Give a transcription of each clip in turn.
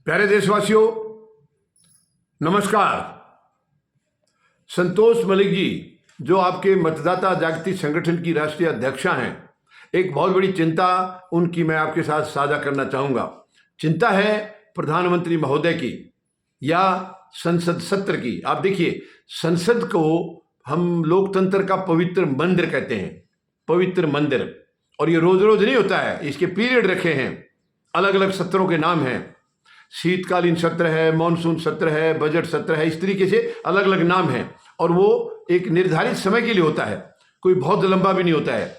प्यारे देशवासियों, नमस्कार। संतोष मलिक जी, जो आपके मतदाता जागृति संगठन की राष्ट्रीय अध्यक्षा हैं, एक बहुत बड़ी चिंता उनकी मैं आपके साथ साझा करना चाहूँगा। चिंता है प्रधानमंत्री महोदय की या संसद सत्र की। आप देखिए, संसद को हम लोकतंत्र का पवित्र मंदिर कहते हैं, पवित्र मंदिर। और ये रोज रोज नहीं होता है, इसके पीरियड रखे हैं, अलग अलग सत्रों के नाम हैं। शीतकालीन सत्र है, मॉनसून सत्र है, बजट सत्र है, इस तरीके से अलग अलग नाम हैं। और वो एक निर्धारित समय के लिए होता है, कोई बहुत लंबा भी नहीं होता है।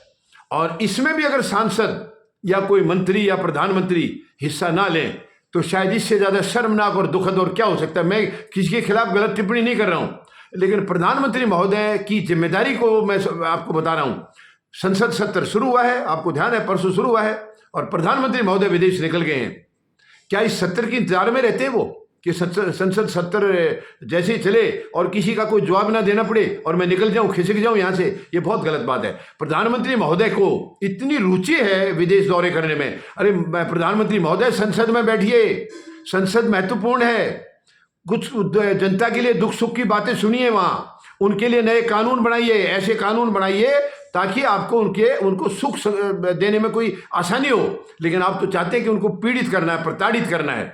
और इसमें भी अगर सांसद या कोई मंत्री या प्रधानमंत्री हिस्सा ना लें तो शायद इससे ज़्यादा शर्मनाक और दुखद और क्या हो सकता है। मैं किसी के खिलाफ गलत टिप्पणी नहीं कर रहा हूँ, लेकिन प्रधानमंत्री महोदय की जिम्मेदारी को मैं आपको बता रहा हूँ। संसद सत्र शुरू हुआ है, आपको ध्यान है, परसों शुरू हुआ है, और प्रधानमंत्री महोदय विदेश निकल गए हैं। क्या इस सत्र के इंतजार में रहते हैं वो कि संसद सत्र जैसे ही चले और किसी का कोई जवाब ना देना पड़े और मैं निकल जाऊं, खिसक जाऊं यहाँ से? ये बहुत गलत बात है। प्रधानमंत्री महोदय को इतनी रुचि है विदेश दौरे करने में। अरे प्रधानमंत्री महोदय, संसद में बैठिए, संसद महत्वपूर्ण है। कुछ जनता के लिए दुख सुख की बातें सुनिए वहाँ, उनके लिए नए कानून बनाइए, ऐसे कानून बनाइए ताकि आपको उनको सुख देने में कोई आसानी हो। लेकिन आप तो चाहते हैं कि उनको पीड़ित करना है, प्रताड़ित करना है।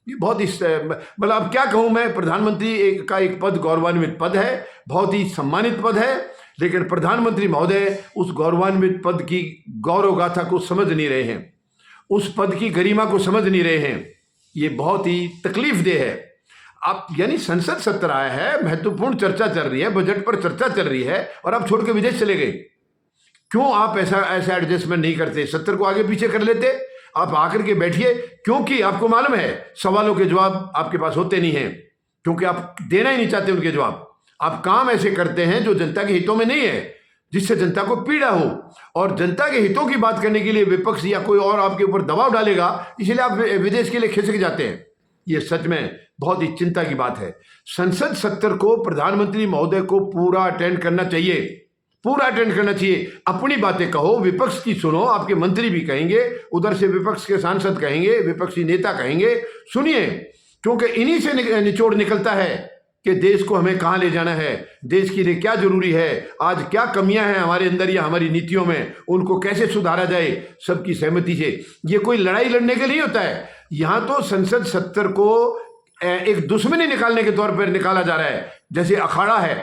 ये बहुत मतलब अब क्या कहूँ मैं, प्रधानमंत्री का एक पद गौरवान्वित पद है, बहुत ही सम्मानित पद है, लेकिन प्रधानमंत्री महोदय उस गौरवान्वित पद की गौरव गाथा को समझ नहीं रहे हैं, उस पद की गरिमा को समझ नहीं रहे हैं। ये बहुत ही तकलीफ देह है। आप यानी संसद सत्र आया है, महत्वपूर्ण चर्चा चल रही है, बजट पर चर्चा चल रही है, और आप छोड़ के विदेश चले गए। क्यों आप ऐसा एडजस्टमेंट नहीं करते? सत्र को आगे पीछे कर लेते, आप आकर के बैठिए। क्योंकि आपको मालूम है सवालों के जवाब आपके पास होते नहीं हैं, क्योंकि आप देना ही नहीं चाहते उनके जवाब। आप काम ऐसे करते हैं जो जनता के हितों में नहीं है, जिससे जनता को पीड़ा हो। और जनता के हितों की बात करने के लिए विपक्ष या कोई और आपके ऊपर दबाव डालेगा, इसलिए आप विदेश के लिए खिसक जाते हैं। ये सच में बहुत ही चिंता की बात है। संसद सत्र को प्रधानमंत्री महोदय को पूरा अटेंड करना चाहिए, पूरा अटेंड करना चाहिए। अपनी बातें कहो, विपक्ष की सुनो, आपके मंत्री भी कहेंगे, उधर से विपक्ष के सांसद कहेंगे, विपक्षी नेता कहेंगे, सुनिए। क्योंकि इन्हीं से निचोड़ निकलता है कि देश को हमें कहाँ ले जाना है, देश के लिए क्या जरूरी है, आज क्या कमियां हैं हमारे अंदर या हमारी नीतियों में, उनको कैसे सुधारा जाए, सबकी सहमति से। ये कोई लड़ाई लड़ने के लिए होता है। यहाँ तो संसद सत्र को एक दुश्मनी निकालने के तौर पर निकाला जा रहा है। जैसे अखाड़ा है,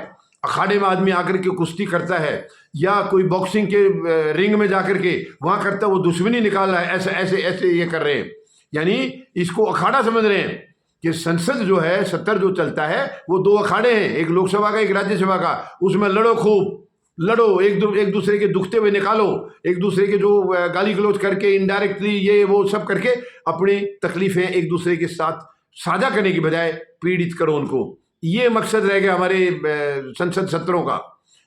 अखाड़े में आदमी आकर के कुश्ती करता है, या कोई बॉक्सिंग के रिंग में जाकर के वहां करता है, वो दुश्मनी निकाल रहा है। ऐसे ऐसे ऐसे ये कर रहे हैं, यानी इसको अखाड़ा समझ रहे हैं कि संसद जो है, सत्र जो चलता है, वो दो अखाड़े हैं, एक लोकसभा का, एक राज्यसभा का। उसमें लड़ो, खूब लड़ो, एक दूसरे के दुखते हुए निकालो, एक दूसरे के जो गाली गलौज करके इनडायरेक्टली ये वो सब करके अपनी तकलीफें एक दूसरे के साथ साझा करने की बजाय पीड़ित करो उनको। ये मकसद रह गया हमारे संसद सत्रों का।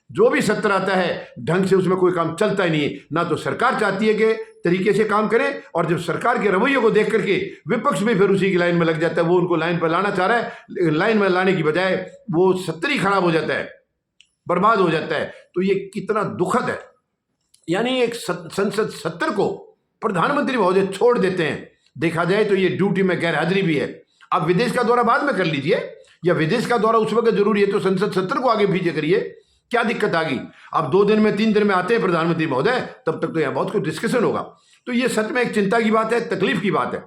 जो भी सत्र आता है ढंग से उसमें कोई काम चलता ही नहीं है। ना तो सरकार चाहती है कि तरीके से काम करें, और जब सरकार के रवैये को देख करके विपक्ष भी फिर उसी की लाइन में लग जाता है। वो उनको लाइन पर लाना चाह रहा है, लाइन में लाने की बजाय वो सत्र ही खराब हो जाता है, बर्बाद हो जाता है। तो ये कितना दुखद है। यानी एक संसद सत्र को प्रधानमंत्री महोदय छोड़ देते हैं। देखा जाए तो ये ड्यूटी में गैर हाजिरी भी है। आप विदेश का दौरा बाद में कर लीजिए, या विदेश का दौरा उस वक्त जरूरी है तो संसद सत्र को आगे पीछे करिए, क्या दिक्कत आ गई? आप 2 दिन में 3 दिन में आते हैं प्रधानमंत्री महोदय, तब तक तो यहाँ बहुत कुछ डिस्कशन होगा। तो ये सच में एक चिंता की बात है, तकलीफ की बात है।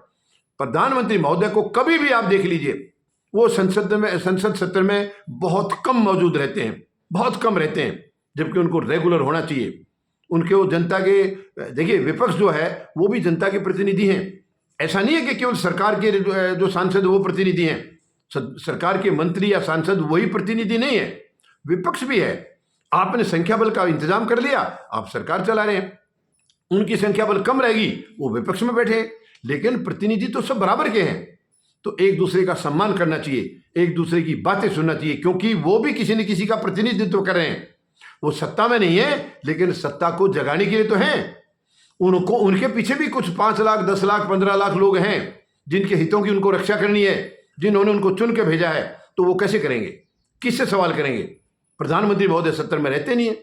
प्रधानमंत्री महोदय को कभी भी आप देख लीजिए, वो संसद सत्र में बहुत कम मौजूद रहते हैं, बहुत कम रहते हैं, जबकि उनको रेगुलर होना चाहिए। उनके वो जनता के, देखिए विपक्ष जो है वो भी जनता के प्रतिनिधि हैं। ऐसा नहीं है कि केवल सरकार के जो सांसद वो प्रतिनिधि हैं। सरकार के मंत्री या सांसद वही प्रतिनिधि नहीं है, विपक्ष भी है। आपने संख्या बल का इंतजाम कर लिया, आप सरकार चला रहे हैं। उनकी संख्या बल कम रहेगी, वो विपक्ष में बैठे, लेकिन प्रतिनिधि तो सब बराबर के हैं। तो एक दूसरे का सम्मान करना चाहिए, एक दूसरे की बातें सुनना चाहिए, क्योंकि वो भी किसी न किसी का प्रतिनिधित्व कर रहे हैं। वो सत्ता में नहीं है, लेकिन सत्ता को जगाने के लिए तो हैं। उनको, उनके पीछे भी कुछ 5 लाख 10 लाख 15 लाख लोग हैं जिनके हितों की उनको रक्षा करनी है, जिन्होंने उनको चुन के भेजा है। तो वो कैसे करेंगे, किससे सवाल करेंगे? प्रधानमंत्री महोदय सत्र में रहते नहीं है।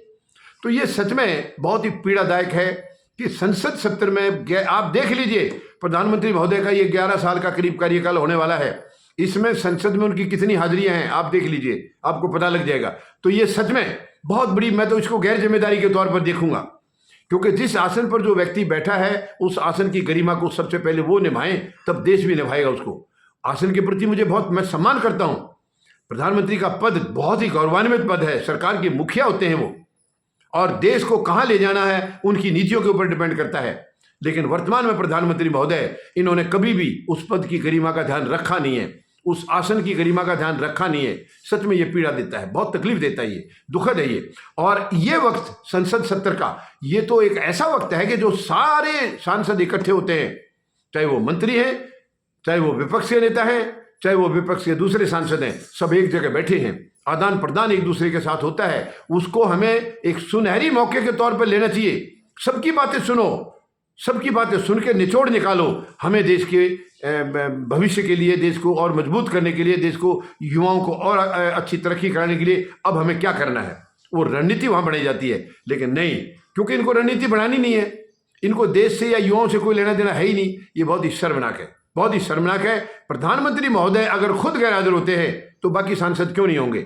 तो ये सच में बहुत ही पीड़ादायक है कि संसद सत्र में आप देख लीजिए, प्रधानमंत्री महोदय का ये 11 साल का करीब कार्यकाल होने वाला है, इसमें संसद में उनकी कितनी हाजिरियां हैं आप देख लीजिए, आपको पता लग जाएगा। तो ये सच में बहुत बड़ी, मैं तो इसको गैर जिम्मेदारी के तौर पर देखूंगा, क्योंकि जिस आसन पर जो व्यक्ति बैठा है उस आसन की गरिमा को सबसे पहले वो निभाएं, तब देश भी निभाएगा उसको। आसन के प्रति मुझे बहुत, मैं सम्मान करता हूं। प्रधानमंत्री का पद बहुत ही गौरवान्वित पद है, सरकार के मुखिया होते हैं वो, और देश को कहां ले जाना है उनकी नीतियों के ऊपर डिपेंड करता है। लेकिन वर्तमान में प्रधानमंत्री महोदय, इन्होंने कभी भी उस पद की गरिमा का ध्यान रखा नहीं है, उस आसन की गरिमा का ध्यान रखा नहीं है। सच में ये पीड़ा देता है, बहुत तकलीफ देता है, ये दुखद है ये। और ये वक्त संसद सत्र का, ये तो एक ऐसा वक्त है कि जो सारे सांसद इकट्ठे होते हैं, चाहे वो मंत्री हैं, चाहे वो विपक्ष के नेता हैं, चाहे वो विपक्ष के दूसरे सांसद हैं, सब एक जगह बैठे हैं, आदान प्रदान एक दूसरे के साथ होता है। उसको हमें एक सुनहरी मौके के तौर पर लेना चाहिए। सबकी बातें सुनो, सबकी बातें सुन के निचोड़ निकालो। हमें देश के भविष्य के लिए, देश को और मजबूत करने के लिए, देश को, युवाओं को और अच्छी तरक्की कराने के लिए अब हमें क्या करना है, वो रणनीति वहां बनाई जाती है। लेकिन नहीं, क्योंकि इनको रणनीति बनानी नहीं है, इनको देश से या युवाओं से कोई लेना देना है ही नहीं। ये बहुत ही शर्मनाक है, बहुत ही शर्मनाक है। प्रधानमंत्री महोदय अगर खुद गैरहाजिर होते हैं तो बाकी सांसद क्यों नहीं होंगे?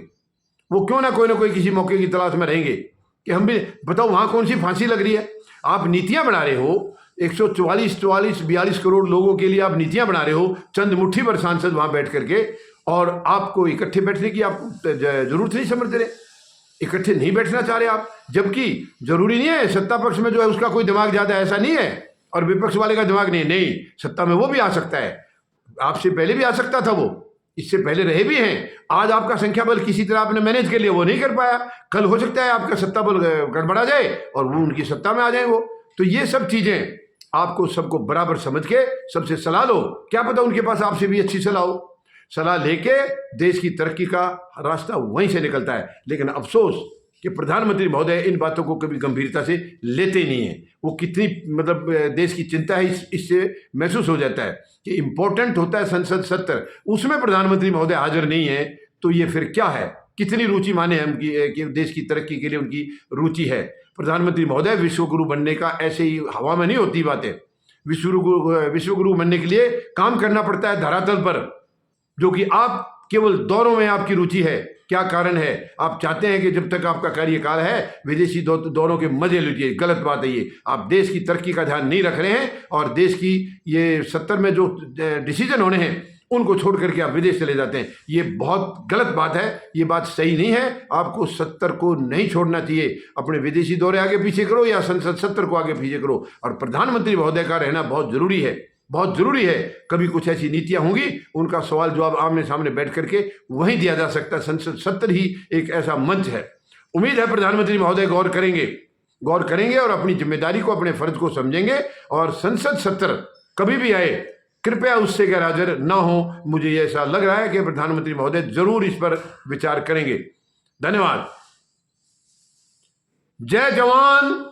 वो क्यों ना कोई किसी मौके की तलाश में रहेंगे कि हम भी, बताओ वहां कौन सी फांसी लग रही है? आप नीतियां बना रहे हो, 144 करोड़ लोगों के लिए आप नीतियां बना रहे हो, चंद मुट्ठी भर सांसद वहां बैठ करके, और आपको इकट्ठे बैठने की आप जरूरत नहीं समझ रहे, इकट्ठे नहीं बैठना चाह रहे आप। जबकि जरूरी नहीं है सत्ता पक्ष में जो है उसका कोई दिमाग ज्यादा, ऐसा नहीं है, और विपक्ष वाले का दिमाग नहीं, सत्ता में वो भी आ सकता है, आपसे पहले भी आ सकता था, वो इससे पहले रहे भी हैं। आज आपका संख्या बल किसी तरह आपने मैनेज कर लिया, वो नहीं कर पाया, कल हो सकता है आपका सत्ता बल गड़बड़ा जाए और वो उनकी सत्ता में आ जाए वो। तो ये सब चीजें आपको सबको बराबर समझ के सबसे सलाह लो, क्या पता उनके पास आपसे भी अच्छी सलाह हो। सलाह लेके देश की तरक्की का रास्ता वहीं से निकलता है। लेकिन अफसोस कि प्रधानमंत्री महोदय इन बातों को कभी गंभीरता से लेते नहीं है। वो कितनी, मतलब देश की चिंता है, इससे महसूस हो जाता है कि इम्पोर्टेंट होता है संसद सत्र, उसमें प्रधानमंत्री महोदय हाजिर नहीं है, तो ये फिर क्या है? कितनी रुचि माने हम कि देश की तरक्की के लिए उनकी रुचि है। प्रधानमंत्री महोदय विश्वगुरु बनने का ऐसे ही हवा में नहीं होती बातें। विश्वगुरु बनने के लिए काम करना पड़ता है धरातल पर, जो कि आप केवल दौरों में आपकी रुचि है। क्या कारण है? आप चाहते हैं कि जब तक आपका कार्यकाल है विदेशी दौरों के मजे लीजिए। गलत बात है ये। आप देश की तरक्की का ध्यान नहीं रख रहे हैं, और देश की ये सत्र में जो डिसीजन होने हैं उनको छोड़ करके आप विदेश चले जाते हैं। ये बहुत गलत बात है, ये बात सही नहीं है। आपको सत्र को नहीं छोड़ना चाहिए। अपने विदेशी दौरे आगे पीछे करो या संसद सत्र को आगे पीछे करो। और प्रधानमंत्री महोदय का रहना बहुत जरूरी है, बहुत जरूरी है। कभी कुछ ऐसी नीतियां होंगी, उनका सवाल जवाब आमने सामने बैठ करके वहीं दिया जा सकता है। संसद सत्र ही एक ऐसा मंच है। उम्मीद है प्रधानमंत्री महोदय गौर करेंगे और अपनी जिम्मेदारी को, अपने फर्ज को समझेंगे। और संसद सत्र कभी भी आए, कृपया उससे गैरहाजिर न हो। मुझे ऐसा लग रहा है कि प्रधानमंत्री महोदय जरूर इस पर विचार करेंगे। धन्यवाद। जय जवान,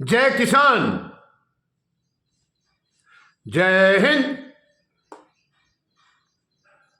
जय किसान, जय हिंद।